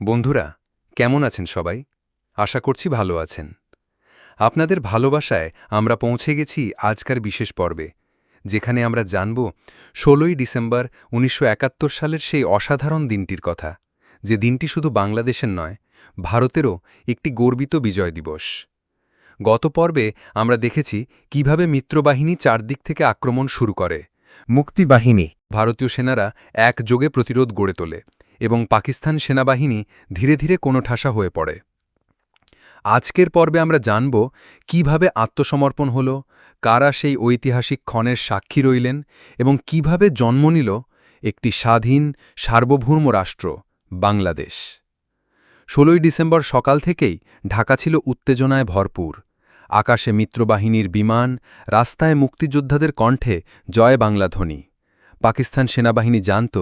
বন্ধুরা, কেমন আছেন সবাই? আশা করছি ভালো আছেন। আপনাদের ভালোবাসায় আমরা পৌঁছে গেছি আজকের বিশেষ পর্বে, যেখানে আমরা জানব ১৬ই ডিসেম্বর ১৯৭১ সালের সেই অসাধারণ দিনটির কথা, যে দিনটি শুধু বাংলাদেশের নয়, ভারতেরও একটি গর্বিত বিজয় দিবস। গত পর্বে আমরা দেখেছি কিভাবে মিত্রবাহিনী চারদিক থেকে আক্রমণ শুরু করে। মুক্তিবাহিনী, ভারতীয় সেনারা একযোগে প্রতিরোধ গড়ে তোলে এবং পাকিস্তান সেনাবাহিনী ধীরে ধীরে কোণঠাসা হয়ে পড়ে। আজকের পর্বে আমরা জানব কিভাবে আত্মসমর্পণ হল, কারা সেই ঐতিহাসিক ক্ষণের সাক্ষী রইলেন এবং কিভাবে জন্ম নিল একটি স্বাধীন সার্বভৌম রাষ্ট্র বাংলাদেশ। ১৬ই ডিসেম্বর সকাল থেকেই ঢাকা ছিল উত্তেজনায় ভরপুর। আকাশে মিত্রবাহিনীর বিমান, রাস্তায় মুক্তিযোদ্ধাদের কণ্ঠে জয় বাংলা ধ্বনি। পাকিস্তান সেনাবাহিনী জানত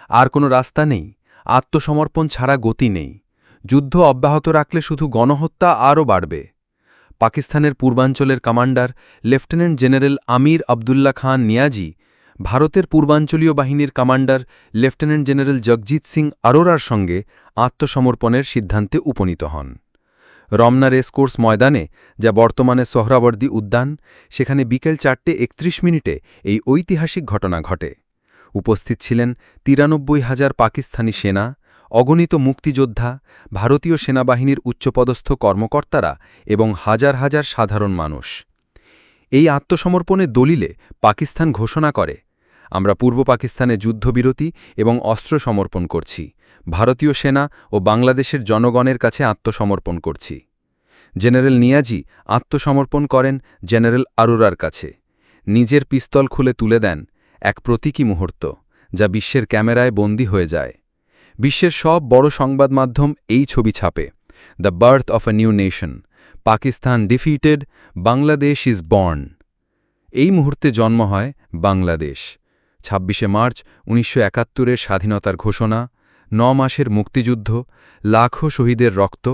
আর কোনো রাস্তা নেই, আত্মসমর্পণ ছাড়া গতি নেই। যুদ্ধ অব্যাহত রাখলে শুধু গণহত্যা আরও বাড়বে। পাকিস্তানের পূর্বাঞ্চলের commander lieutenant general Amir Abdullah Khan Niazi ভারতের পূর্বাঞ্চলীয় বাহিনীর commander lieutenant general Jagjit Singh আরোরার সঙ্গে আত্মসমর্পণের সিদ্ধান্তে উপনীত হন। রমনা রেসকোর্স ময়দানে, যা বর্তমানে সোহরাওয়ার্দী উদ্যান, সেখানে বিকেল ৪:৩১ এই ঐতিহাসিক ঘটনা ঘটে। উপস্থিত ছিলেন ৯৩,০০০ পাকিস্তানি সেনা, অগণিত মুক্তিযোদ্ধা, ভারতীয় সেনাবাহিনীর উচ্চপদস্থ কর্মকর্তারা এবং হাজার হাজার সাধারণ মানুষ। এই আত্মসমর্পণের দলিলে পাকিস্তান ঘোষণা করে, আমরা পূর্ব পাকিস্তানে যুদ্ধবিরতি এবং অস্ত্র সমর্পণ করছি, ভারতীয় সেনা ও বাংলাদেশের জনগণের কাছে আত্মসমর্পণ করছি। জেনারেল নিয়াজি আত্মসমর্পণ করেন জেনারেল আরোরার কাছে। নিজের পিস্তল খুলে তুলে দেন, এক প্রতীকী মুহূর্ত, যা বিশ্বের ক্যামেরায় বন্দী হয়ে যায়। বিশ্বের সব বড় সংবাদ মাধ্যম এই ছবি ছাপে, the birth of a new nation, Pakistan defeated, Bangladesh is born. এই মুহূর্তে জন্ম হয় বাংলাদেশ। ২৬শে মার্চ ১৯৭১-এর স্বাধীনতার ঘোষণা, ৯ মাসের মুক্তিযুদ্ধ, লাখো শহীদের রক্ত,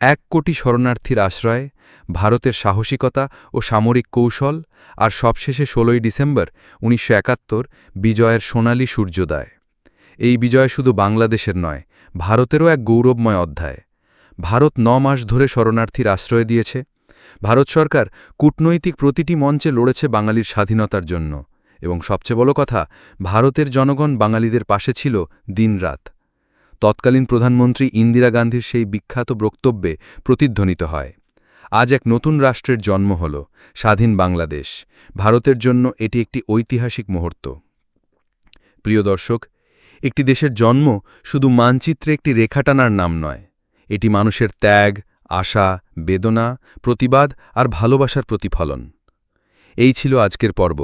১ কোটি শরণার্থীর আশ্রয়, ভারতের সাহসিকতা ও সামরিক কৌশল, আর সবশেষে ১৬ই ডিসেম্বর ১৯৭১ বিজয়ের সোনালি সূর্যোদয়। এই বিজয় শুধু বাংলাদেশের নয়, ভারতেরও এক গৌরবময় অধ্যায়। ভারত ৯ মাস ধরে শরণার্থীর আশ্রয় দিয়েছে। ভারত সরকার কূটনৈতিক প্রতিটি মঞ্চে লড়েছে বাঙালির স্বাধীনতার জন্য, এবং সবচেয়ে বড় কথা, ভারতের জনগণ বাঙালিদের পাশে ছিল দিনরাত। তৎকালীন প্রধানমন্ত্রী ইন্দিরা গান্ধীর সেই বিখ্যাত বক্তব্যে প্রতিধ্বনিত হয়, আজ এক নতুন রাষ্ট্রের জন্ম হল, স্বাধীন বাংলাদেশ। ভারতের জন্য এটি একটি ঐতিহাসিক মুহূর্ত। প্রিয় দর্শক, একটি দেশের জন্ম শুধু মানচিত্রে একটি রেখা টানার নাম নয়, এটি মানুষের ত্যাগ, আশা, বেদনা, প্রতিবাদ আর ভালোবাসার প্রতিফলন। এই ছিল আজকের পর্ব,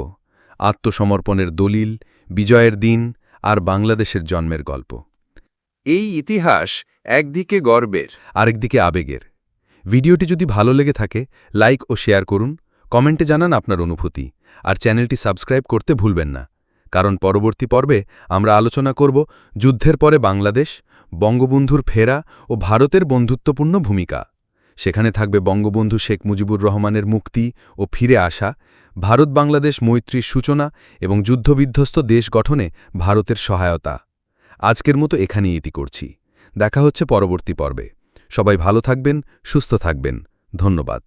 আত্মসমর্পণের দলিল, বিজয়ের দিন আর বাংলাদেশের জন্মের গল্প। এই ইতিহাস একদিকে গর্বের, আরেকদিকে আবেগের। ভিডিওটি যদি ভালো লেগে থাকে, লাইক ও শেয়ার করুন, কমেন্টে জানান আপনার অনুভূতি, আর চ্যানেলটি সাবস্ক্রাইব করতে ভুলবেন না, কারণ পরবর্তী পর্বে আমরা আলোচনা করব যুদ্ধের পরে বাংলাদেশ, বঙ্গবন্ধুর ফেরা ও ভারতের বন্ধুত্বপূর্ণ ভূমিকা। সেখানে থাকবে বঙ্গবন্ধু শেখ মুজিবুর রহমানের মুক্তি ও ফিরে আসা, ভারত-বাংলাদেশ মৈত্রীর সূচনা এবং যুদ্ধবিধ্বস্ত দেশ গঠনে ভারতের সহায়তা। আজকের মতো এখানেই ইতি করছি। দেখা হচ্ছে পরবর্তী পর্বে। সবাই ভালো থাকবেন, সুস্থ থাকবেন। ধন্যবাদ।